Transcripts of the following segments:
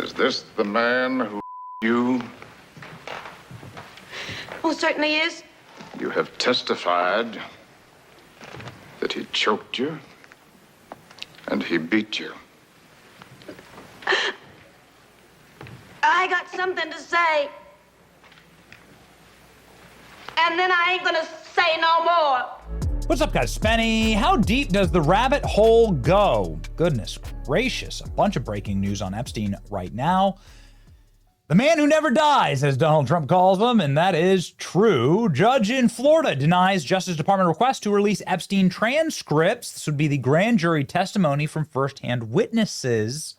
Is this the man who you? Well, certainly is. You have testified that he choked you and he beat you. I got something to say. And then I ain't gonna say no more. What's up, guys? Spenny. How deep does the rabbit hole go? Goodness gracious. A bunch of breaking news on Epstein right now. The man who never dies, as Donald Trump calls him, and that is true. Judge in Florida denies Justice Department request to release Epstein transcripts. This would be the grand jury testimony from firsthand witnesses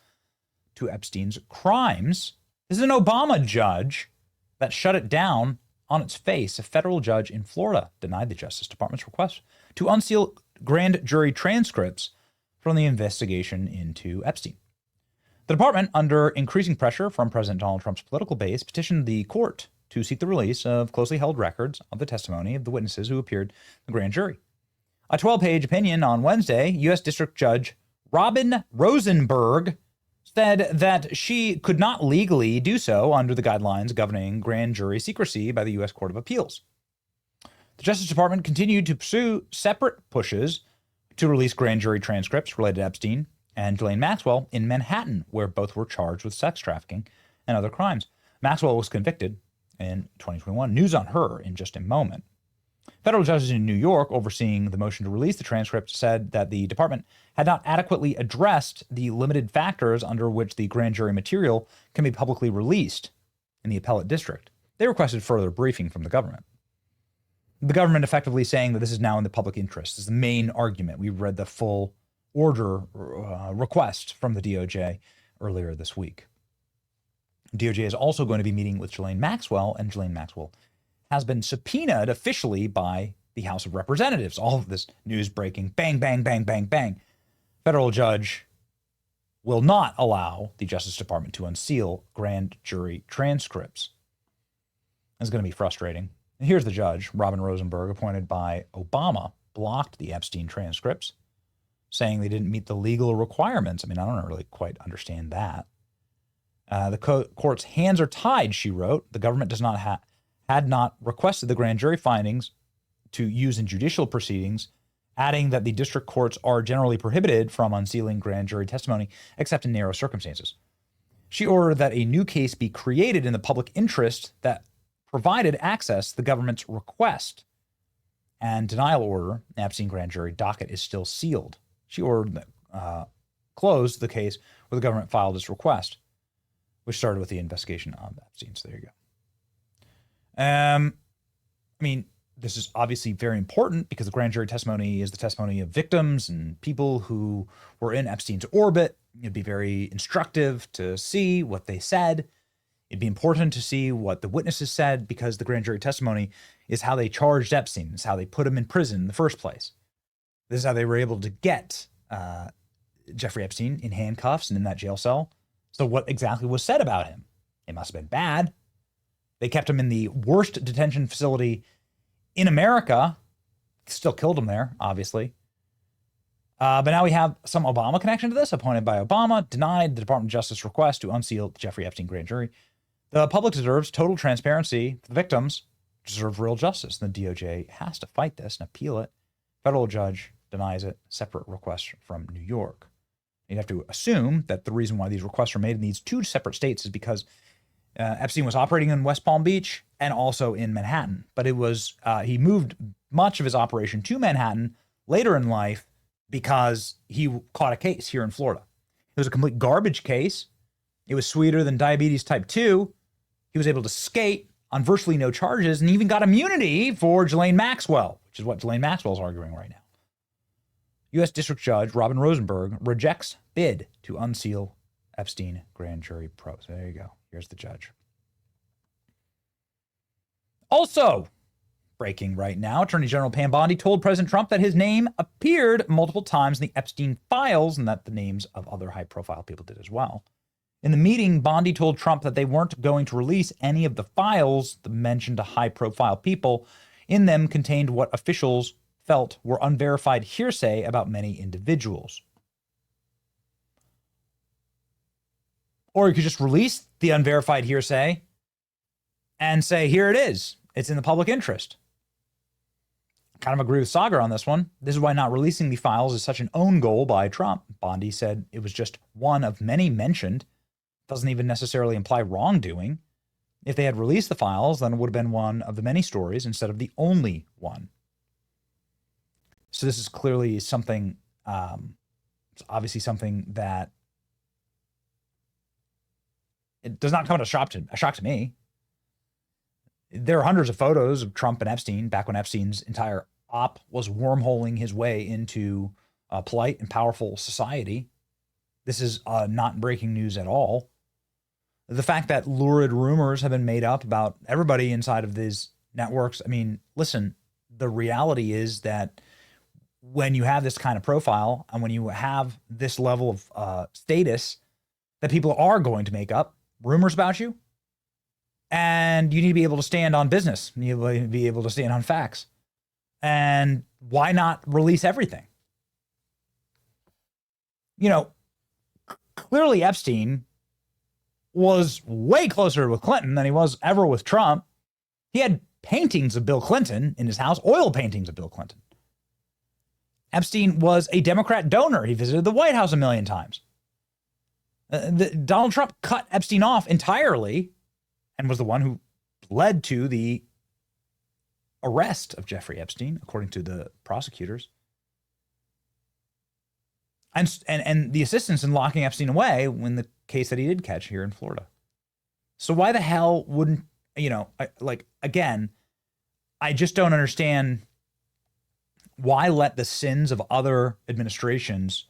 to Epstein's crimes. This is an Obama judge that shut it down on its face. A federal judge in Florida denied the Justice Department's request to unseal grand jury transcripts from the investigation into Epstein. The department, under increasing pressure from President Donald Trump's political base, petitioned the court to seek the release of closely held records of the testimony of the witnesses who appeared in the grand jury. A 12-page opinion on Wednesday, U.S. District Judge Robin Rosenberg said that she could not legally do so under the guidelines governing grand jury secrecy by the U.S. Court of Appeals. The Justice Department continued to pursue separate pushes to release grand jury transcripts related to Epstein and Ghislaine Maxwell in Manhattan, where both were charged with sex trafficking and other crimes. Maxwell was convicted in 2021. News on her in just a moment. Federal judges in New York overseeing the motion to release the transcript said that the department had not adequately addressed the limited factors under which the grand jury material can be publicly released in the appellate district. They requested further briefing from the government. The government effectively saying that this is now in the public interest is the main argument. We read the full order request from the DOJ earlier this week. DOJ is also going to be meeting with Ghislaine Maxwell, and Ghislaine Maxwell has been subpoenaed officially by the House of Representatives. All of this news breaking, bang, bang, bang, bang, bang. Federal judge will not allow the Justice Department to unseal grand jury transcripts. It's going to be frustrating. And here's the judge, Robin Rosenberg, appointed by Obama, blocked the Epstein transcripts, saying they didn't meet the legal requirements. I mean, I don't really quite understand that. The court's hands are tied, she wrote. The government does not had not requested the grand jury findings to use in judicial proceedings, adding that the district courts are generally prohibited from unsealing grand jury testimony except in narrow circumstances. She ordered that a new case be created in the public interest that provided access to the government's request, and denial order, Epstein grand jury docket, is still sealed. She ordered closed the case where the government filed its request, which started with the investigation of Epstein. So there you go. I mean, this is obviously very important because the grand jury testimony is the testimony of victims and people who were in Epstein's orbit. It'd be very instructive to see what they said. It'd be important to see what the witnesses said because the grand jury testimony is how they charged Epstein. It's how they put him in prison in the first place. This is how they were able to get Jeffrey Epstein in handcuffs and in that jail cell. So what exactly was said about him? It must have been bad. They kept him in the worst detention facility in America. Still killed him there, obviously. But now we have some Obama connection to this, appointed by Obama, denied the Department of Justice request to unseal the Jeffrey Epstein grand jury. The public deserves total transparency. The victims deserve real justice. The DOJ has to fight this and appeal it. Federal judge denies it. Separate request from New York. You'd have to assume that the reason why these requests were made in these two separate states is because Epstein was operating in West Palm Beach and also in Manhattan. But it was he moved much of his operation to Manhattan later in life because he caught a case here in Florida. It was a complete garbage case. It was sweeter than diabetes type 2. He was able to skate on virtually no charges and even got immunity for Ghislaine Maxwell, which is what Ghislaine Maxwell is arguing right now. U.S. District Judge Robin Rosenberg rejects bid to unseal Epstein grand jury probe. So there you go. Here's the judge. Also, breaking right now, Attorney General Pam Bondi told President Trump that his name appeared multiple times in the Epstein files and that the names of other high-profile people did as well. In the meeting, Bondi told Trump that they weren't going to release any of the files that mentioned high-profile people. In them contained what officials felt were unverified hearsay about many individuals. Or you could just release the unverified hearsay and say, here it is. It's in the public interest. Kind of agree with Sagar on this one. This is why not releasing the files is such an own goal by Trump. Bondi said it was just one of many mentioned. Doesn't even necessarily imply wrongdoing. If they had released the files, then it would have been one of the many stories instead of the only one. So this is clearly something, it's obviously something that it does not come as a shock to me. There are hundreds of photos of Trump and Epstein back when Epstein's entire op was wormholing his way into a polite and powerful society. This is not breaking news at all. The fact that lurid rumors have been made up about everybody inside of these networks. I mean, listen, the reality is that when you have this kind of profile and when you have this level of status, that people are going to make up rumors about you. And you need to be able to stand on business. You need to be able to stand on facts. And why not release everything? You know, clearly Epstein was way closer with Clinton than he was ever with Trump. He had paintings of Bill Clinton in his house, oil paintings of Bill Clinton. Epstein was a Democrat donor. He visited the White House a million times. Donald Trump cut Epstein off entirely and was the one who led to the arrest of Jeffrey Epstein, according to the prosecutors. And the assistance in locking Epstein away when the case that he did catch here in Florida. So why the hell wouldn't, again, I just don't understand why let the sins of other administrations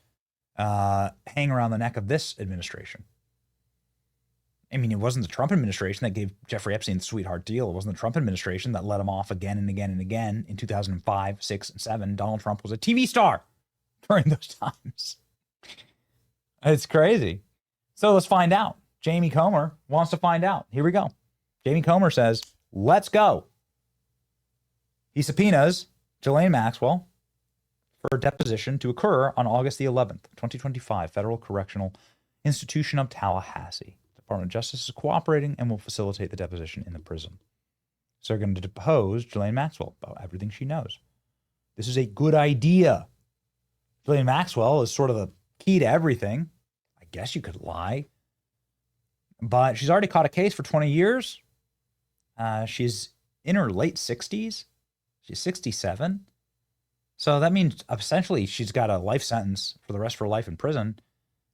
hang around the neck of this administration. I mean, it wasn't the Trump administration that gave Jeffrey Epstein the sweetheart deal. It wasn't the Trump administration that let him off again and again and again in 2005, 6, and 7. Donald Trump was a TV star during those times. It's crazy. So let's find out. Jamie Comer wants to find out. Here we go. Jamie Comer says, let's go. He subpoenas Ghislaine Maxwell for a deposition to occur on August the 11th, 2025, Federal Correctional Institution of Tallahassee. Department of Justice is cooperating and will facilitate the deposition in the prison. So they're going to depose Ghislaine Maxwell about everything she knows. This is a good idea. Ghislaine Maxwell is sort of the key to everything. I guess you could lie. But she's already caught a case for 20 years. She's in her late 60s. She's 67. So that means essentially she's got a life sentence for the rest of her life in prison.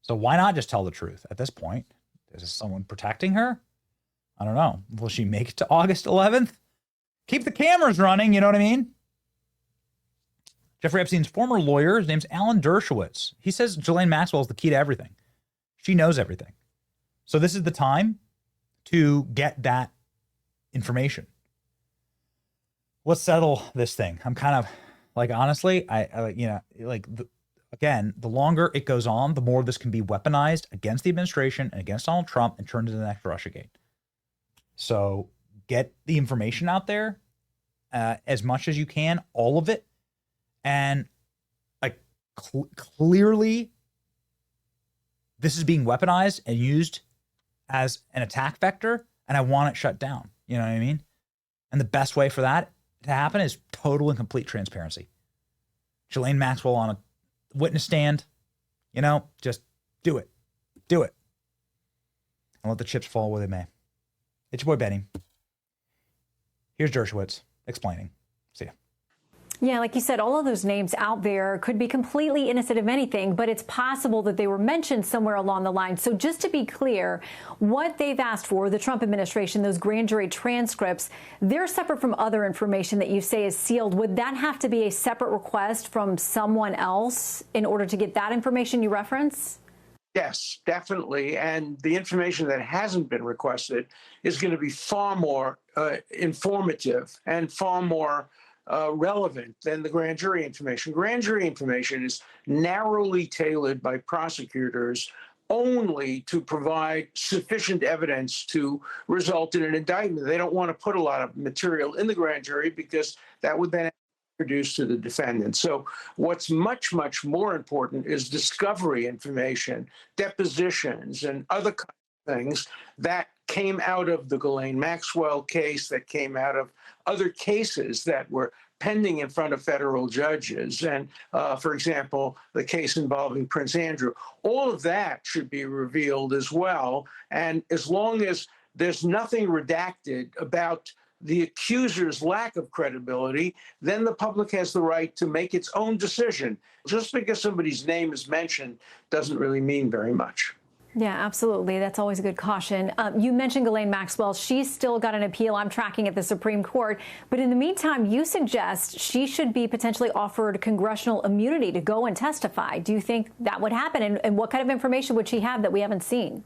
So why not just tell the truth at this point? Is someone protecting her? I don't know. Will she make it to August 11th? Keep the cameras running, you know what I mean? Jeffrey Epstein's former lawyer, his name's Alan Dershowitz. He says Ghislaine Maxwell is the key to everything. She knows everything. So this is the time to get that information. Let's settle this thing. I'm kind of like, honestly, again, the longer it goes on, the more this can be weaponized against the administration and against Donald Trump and turned into the next Russiagate. So get the information out there as much as you can, all of it. And clearly, this is being weaponized and used as an attack vector, and I want it shut down. You know what I mean? And the best way for that to happen is total and complete transparency. Ghislaine Maxwell on a witness stand, just do it. Do it. And let the chips fall where they may. It's your boy, Benny. Here's Dershowitz explaining. See ya. Yeah, like you said, all of those names out there could be completely innocent of anything, but it's possible that they were mentioned somewhere along the line. So just to be clear, what they've asked for, the Trump administration, those grand jury transcripts, they're separate from other information that you say is sealed. Would that have to be a separate request from someone else in order to get that information you reference? Yes, definitely. And the information that hasn't been requested is going to be far more informative and far more relevant than the grand jury information. Grand jury information is narrowly tailored by prosecutors only to provide sufficient evidence to result in an indictment. They don't want to put a lot of material in the grand jury because that would then introduced to the defendant. So what's much, much more important is discovery information, depositions, and other things that came out of the Ghislaine Maxwell case, that came out of other cases that were pending in front of federal judges. And for example, the case involving Prince Andrew, all of that should be revealed as well. And as long as there's nothing redacted about the accuser's lack of credibility, then the public has the right to make its own decision. Just because somebody's name is mentioned doesn't really mean very much. Yeah, absolutely. That's always a good caution. You mentioned Ghislaine Maxwell. She's still got an appeal I'm tracking at the Supreme Court. But in the meantime, you suggest she should be potentially offered congressional immunity to go and testify. Do you think that would happen? And what kind of information would she have that we haven't seen?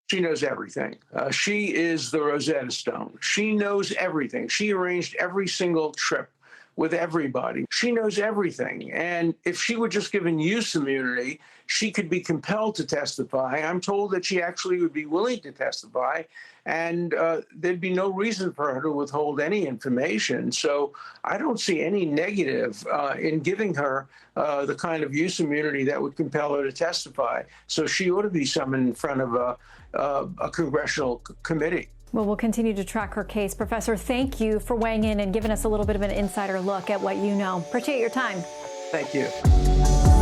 She knows everything. She is the Rosetta Stone. She knows everything. She arranged every single trip with everybody. She knows everything. And if she were just given use immunity, she could be compelled to testify. I'm told that she actually would be willing to testify, and there'd be no reason for her to withhold any information. So I don't see any negative in giving her the kind of use immunity that would compel her to testify. So she ought to be summoned in front of a congressional committee. Well, we'll continue to track her case. Professor, thank you for weighing in and giving us a little bit of an insider look at what you know. Appreciate your time. Thank you.